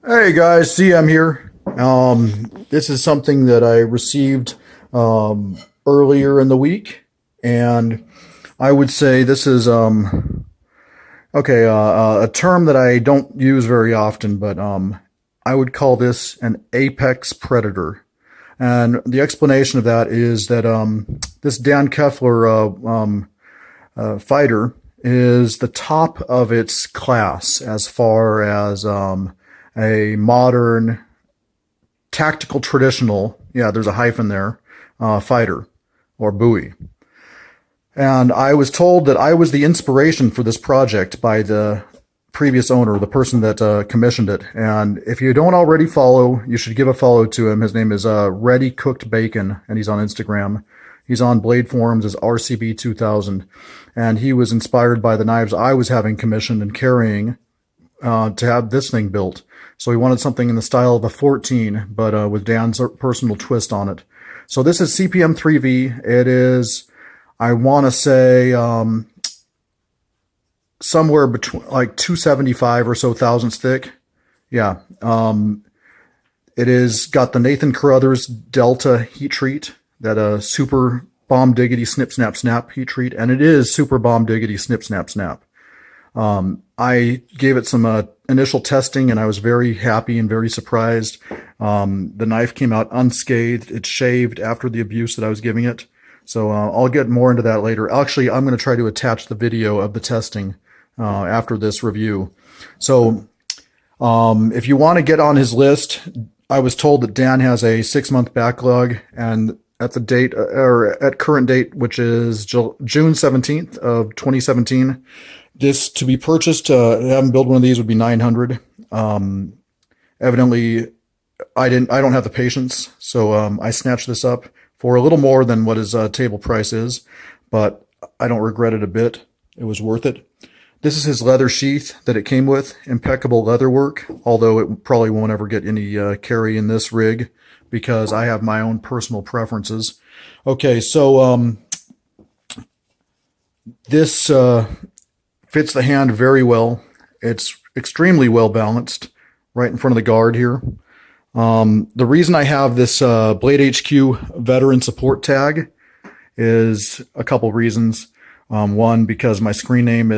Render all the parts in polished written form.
Hey guys, CM here. This is something that I received earlier in the week, and I would say this is a term that I don't use very often, but I would call this an apex predator. And the explanation of that is that this Dan Keffeler fighter is the top of its class as far as a modern tactical traditional, yeah, there's a hyphen there, fighter or buoy. And I was told that I was the inspiration for this project by the previous owner, the person that commissioned it. And if you don't already follow, you should give a follow to him. His name is Ready Cooked Bacon, and he's on Instagram. He's on Blade Forums as RCB2000, and he was inspired by the knives I was having commissioned and carrying to have this thing built. So he wanted something in the style of a 14, but with Dan's personal twist on it. So this is CPM 3V. It is, I want to say, somewhere between like 275 or so thousandths thick. Yeah. It is got the Nathan Carruthers Delta heat treat, that super bomb diggity snip snap snap heat treat, and it is super bomb diggity snip snap snap. I gave it some initial testing, and I was very happy and very surprised. The knife came out unscathed. It shaved after the abuse that I was giving it. So I'll get more into that later. Actually, I'm going to try to attach the video of the testing after this review. So if you want to get on his list, I was told that Dan has a 6-month backlog, and at the date, or at current date, which is June 17th of 2017, this to be purchased, have him build one of these would be $900. Evidently, I don't have the patience, so I snatched this up for a little more than what his table price is, but I don't regret it a bit. It was worth it. This is his leather sheath that it came with, impeccable leather work, although it probably won't ever get any carry in this rig because I have my own personal preferences. Okay, so this fits the hand very well. It's extremely well balanced right in front of the guard here. The reason I have this Blade HQ veteran support tag is a couple reasons. One, because my screen name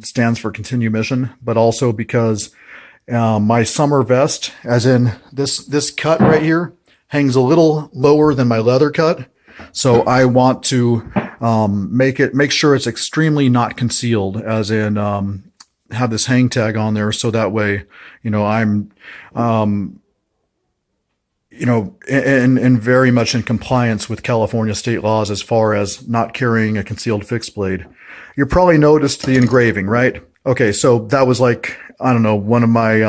stands for Continue Mission, but also because my summer vest, as in this cut right here, hangs a little lower than my leather cut. So I want to make sure it's extremely not concealed, as in have this hang tag on there, so that way, I'm and very much in compliance with California state laws as far as not carrying a concealed fixed blade. You probably noticed the engraving, right? Okay, so that was like, I don't know, one of my,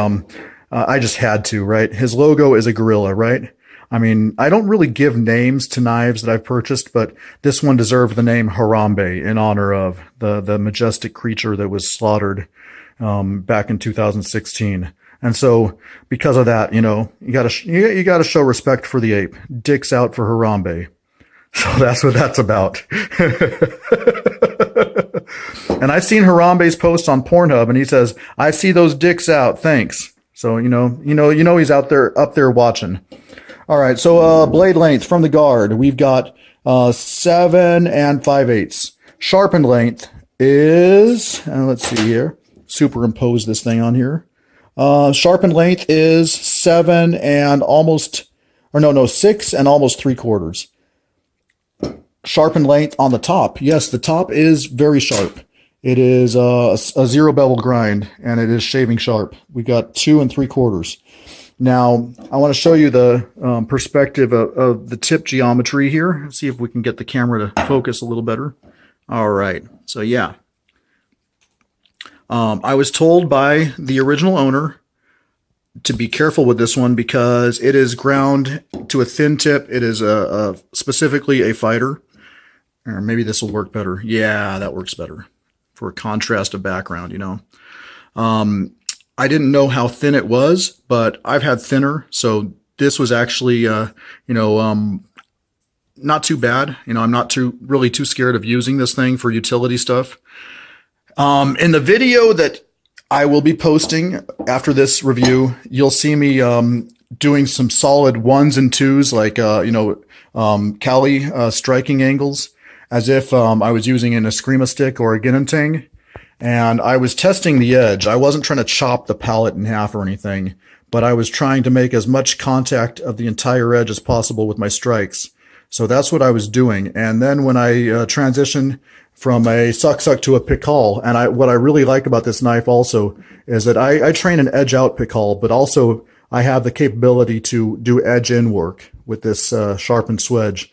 I just had to, right? His logo is a gorilla, right? I mean, I don't really give names to knives that I've purchased, but this one deserved the name Harambe in honor of the majestic creature that was slaughtered back in 2016. And so, because of that, you gotta show respect for the ape. Dicks out for Harambe. So that's what that's about. And I've seen Harambe's post on Pornhub, and he says, "I see those dicks out. Thanks." So he's out there up there watching. All right. So blade length from the guard, we've got 7 5/8. Sharpened length is, let's see here. Superimpose this thing on here. Sharpened length is 6 and almost 3/4. Sharpened length on the top. Yes, the top is very sharp. It is a 0 bevel grind, and it is shaving sharp. We got 2 3/4. Now, I want to show you the perspective of the tip geometry here. See if we can get the camera to focus a little better. All right. So yeah. I was told by the original owner to be careful with this one because it is ground to a thin tip. It is specifically a fighter. Or maybe this will work better. Yeah, that works better for a contrast of background, I didn't know how thin it was, but I've had thinner. So this was actually, not too bad. I'm not really too scared of using this thing for utility stuff. In the video that I will be posting after this review. You'll see me doing some solid 1s and 2s, like Cali striking angles, as if I was using an Eskrima stick or a Ginentang. And I was testing the edge. I wasn't trying to chop the pallet in half or anything, but I was trying to make as much contact of the entire edge as possible with my strikes. So that's what I was doing. And then when I transitioned from a suck to a pickall, and what I really like about this knife also is that I train an edge out pickall, but also I have the capability to do edge in work with this sharpened swedge.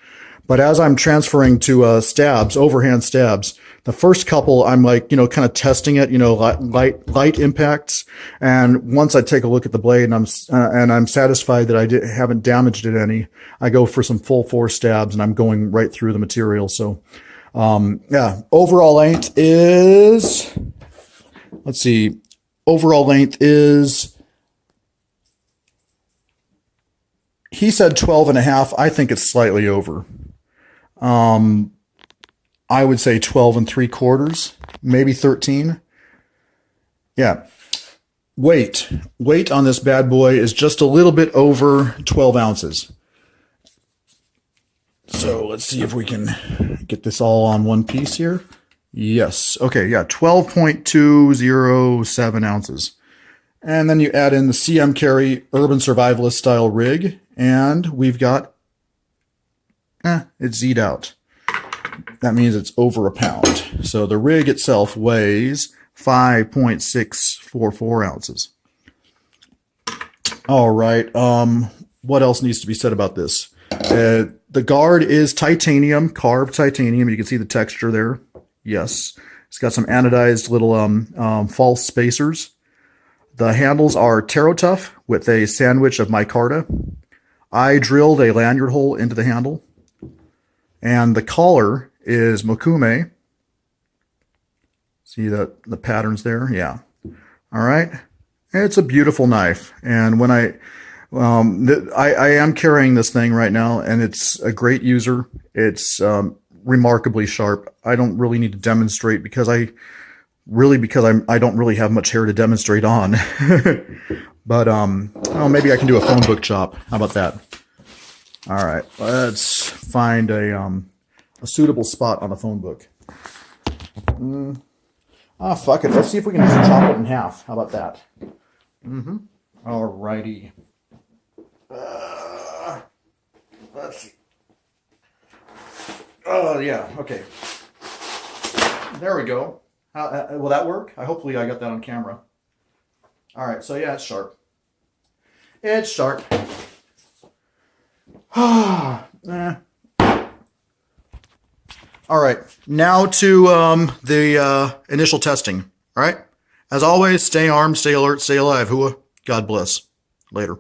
But as I'm transferring to stabs, overhand stabs, the first couple I'm like, kind of testing it, light impacts. And once I take a look at the blade and I'm satisfied that I haven't damaged it any, I go for some full force stabs and I'm going right through the material. So, yeah, overall length is, let's see, overall length is, he said 12 and a half. I think it's slightly over. I would say 12 3/4, maybe 13. Yeah. Weight on this bad boy is just a little bit over 12 ounces. So let's see if we can get this all on one piece here. Yes. Okay. Yeah. 12.207 ounces. And then you add in the CM Carry Urban Survivalist style rig, and we've got, it's Z'd out. That means it's over a pound. So the rig itself weighs 5.644 ounces. All right. What else needs to be said about this? The guard is titanium, carved titanium. You can see the texture there. Yes. It's got some anodized little false spacers. The handles are TerraTough with a sandwich of micarta. I drilled a lanyard hole into the handle. And the collar is Mokume. See the patterns there? Yeah. All right. It's a beautiful knife. And when I am carrying this thing right now, and it's a great user. It's remarkably sharp. I don't really need to demonstrate because I don't really have much hair to demonstrate on. But maybe I can do a phone book chop. How about that? All right, let's find a suitable spot on the phone book. Fuck it. Let's see if we can just chop it in half. How about that? All righty. Let's see. Oh, yeah. Okay. There we go. Will that work? Hopefully I got that on camera. All right. So, yeah, it's sharp. It's sharp. All right, now to the initial testing. All right, as always, stay armed, stay alert, stay alive. Hua, God bless. Later.